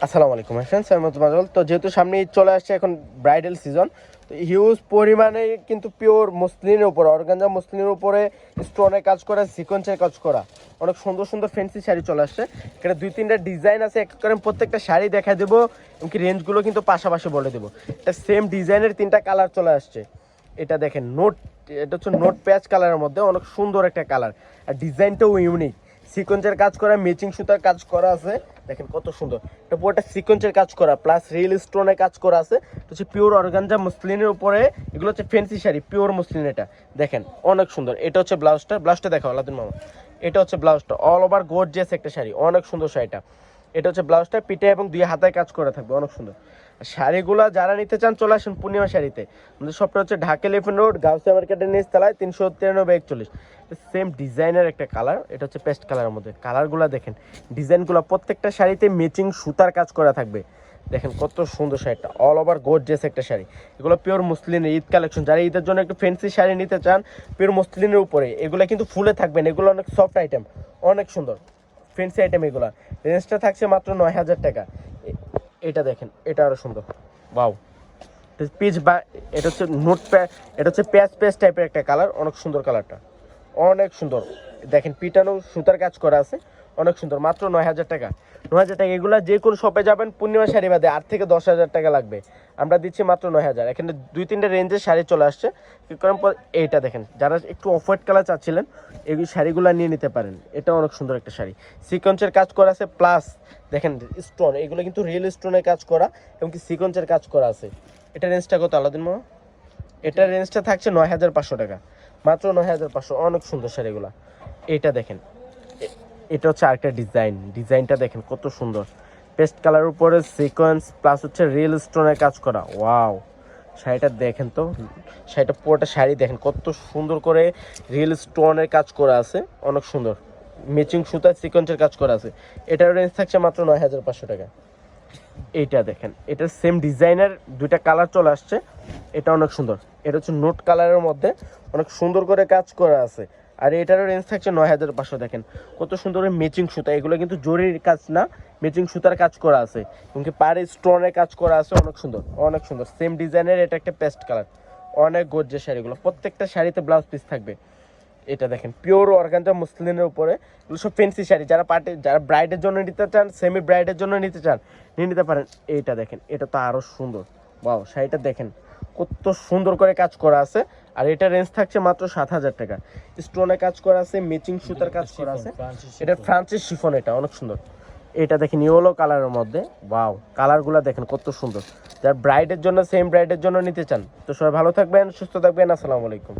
আসসালামু আলাইকুম ফ্রেন্ডস, আমি মাজল। তো যেহেতু সামনে ঈদ চলে আসছে, এখন ব্রাইডাল সিজন, তো হিউজ পরিমাণে কিন্তু পিওর মসলিনের উপরে, অর্গানজা মসলিনের উপরে স্টোনের কাজ করা, সিকোয়েন্সের কাজ করা অনেক সুন্দর সুন্দর ফ্যান্সি শাড়ি চলে আসছে। এখানে 2-3টা ডিজাইন আছে, এক করে প্রত্যেকটা শাড়ি দেখা দেবো, এমনকি রেঞ্জগুলো কিন্তু পাশাপাশি বলে দেবো। এটা সেম ডিজাইনের 3টা কালার চলে আসছে। এটা দেখেন এটা হচ্ছে নোট প্যাচ কালারের মধ্যে অনেক সুন্দর একটা কালার, আর ডিজাইনটাও ইউনিক। সিকোয়েন্সের কাজ করা, ম্যাচিং সুতার কাজ করা আছে, দেখেন কত সুন্দর। এটা পুরোটা সিকোয়েন্সের কাজ করা প্লাস রিয়েল স্টোনের কাজ করা আছে। এটা হচ্ছে পিওর অর্গানজা মসলিনের উপরে, এগুলো হচ্ছে ফ্যান্সি শাড়ি, পিওর মসলিন। এটা দেখেন অনেক সুন্দর। এটা হচ্ছে ব্লাউজটা দেখো আলাদিন মামা। এটা হচ্ছে ব্লাউজটা, অল ওভার গর্জিয়াস একটা শাড়ি, অনেক সুন্দর শাড়িটা। এটা হচ্ছে ব্লাউজটা, পিঠে এবং 2 হাতায় কাজ করা থাকবে, অনেক সুন্দর। শাড়িগুলা যারা নিতে চান চলে আসুন পূর্ণিমা শাড়িতে। আমাদের শপটা হচ্ছে ঢাকা এলিফ্যান্ট রোড, গাউসিয়া মার্কেটের নিচ তলায়, 393-41। সেম ডিজাইনের একটা কালার, এটা হচ্ছে পেস্ট কালারের মধ্যে। কালারগুলো দেখেন, ডিজাইনগুলো প্রত্যেকটা শাড়িতে ম্যাচিং সুতার কাজ করা থাকবে। দেখেন কত সুন্দর শাড়িটা, অল ওভার গর্জিয়াস একটা শাড়ি। এগুলো পিওর মসলিনের ঈদ কালেকশন। যারা ঈদের জন্য একটু ফ্যান্সি শাড়ি নিতে চান পিওর মসলিনের উপরে, এগুলো কিন্তু ফুলে থাকবেন, এগুলো অনেক সফট আইটেম, অনেক সুন্দর ফ্যান্সি আইটেম। এগুলো রেঞ্জটা থাকছে মাত্র 9,000 টাকা। এটা দেখেন, এটা আরো সুন্দর, বাউ। পিচ বা এটা হচ্ছে এটা হচ্ছে প্যাচ টাইপের একটা কালার, অনেক সুন্দর কালারটা, অনেক সুন্দর। দেখেন পিটানো সুতার কাজ করা আছে, অনেক সুন্দর। মাত্র 9,000 টাকা, 9,000 টাকা। এগুলো যে কোনো শপে যাবেন পূর্ণিমা শাড়ি বাদে 8 থেকে 10,000 টাকা লাগবে, আমরা দিচ্ছি মাত্র 9,000। এখানে 2-3টা রেঞ্জের শাড়ি চলে আসছে। কারণ এইটা দেখেন, যারা একটু অফ হোয়াইট কালার চাচ্ছিলেন এই শাড়িগুলো নিয়ে নিতে পারেন। এটা অনেক সুন্দর একটা শাড়ি, সিকোয়েন্সের কাজ করা আছে প্লাস দেখেন স্টোন, এগুলো কিন্তু রিয়েল স্টোনের কাজ করা এবং কি সিকোয়েন্সের কাজ করা আছে। এটা রেঞ্জটা কত আলাদিন মামা? এটার রেঞ্জটা থাকছে 9,500 টাকা, মাত্র 9,500। অনেক সুন্দর শাড়িগুলো। এটা দেখেন, এটা হচ্ছে আরেকটা ডিজাইনটা দেখেন কত সুন্দর। পেস্ট কালার উপরে সিকোয়েন্স প্লাস হচ্ছে রিয়েল স্টোনের কাজ করা, ওয়াও। শাড়িটা দেখেন তো, শাড়িটা পুরোটা শাড়ি দেখেন কত সুন্দর করে রিয়েল স্টোনের কাজ করা আছে, অনেক সুন্দর। ম্যাচিং সুতার সিকোয়েন্সের কাজ করা আছে। এটার রেঞ্জ থাকছে মাত্র 9,500 টাকা। এইটা দেখেন, এটার সেম ডিজাইনের 2টা কালার চলে আসছে, এটা অনেক সুন্দর। এটা হচ্ছে নোট কালারের মধ্যে অনেক সুন্দর করে কাজ করা আছে, আর এটারও রেঞ্জ থাকছে 9,500। দেখেন কত সুন্দর ম্যাচিং সুতা, এগুলো কিন্তু জরির কাজ না, ম্যাচিং সুতার কাজ করা আছে, এমনকি পাড়ে স্টোনের কাজ করা আছে, অনেক সুন্দর, অনেক সুন্দর। সেম ডিজাইনের এটা একটা পেস্ট কালার, অনেক গর্জিয়াস শাড়িগুলো। প্রত্যেকটা শাড়িতে ব্লাউজ পিস থাকবে। এটা দেখেন পিওর অর্গানজা মসলিনের উপরে, এগুলো সব ফ্যান্সি শাড়ি। যারা ব্রাইডের জন্য নিতে চান, সেমি ব্রাইডের জন্য নিতে চান, নিয়ে নিতে পারেন। এইটা দেখেন, এটা তো আরো সুন্দর, বাহ। শাড়িটা দেখেন কত সুন্দর করে কাজ করা আছে, আর এটা রেঞ্জ থাকছে মাত্র 7,000 টাকা। স্টোনে কাজ করা আছে, ম্যাচিং সুতার কাজ করা আছে, এটা ফ্রান্সের শিফন, এটা অনেক সুন্দর। এটা দেখেন ইয়েলো কালারের মধ্যে, বাও। কালারগুলো দেখেন কত সুন্দর। যারা ব্রাইডের জন্য, সেম ব্রাইডের জন্য নিতে চান, তো সবাই ভালো থাকবেন, সুস্থ থাকবেন। আসসালামু আলাইকুম।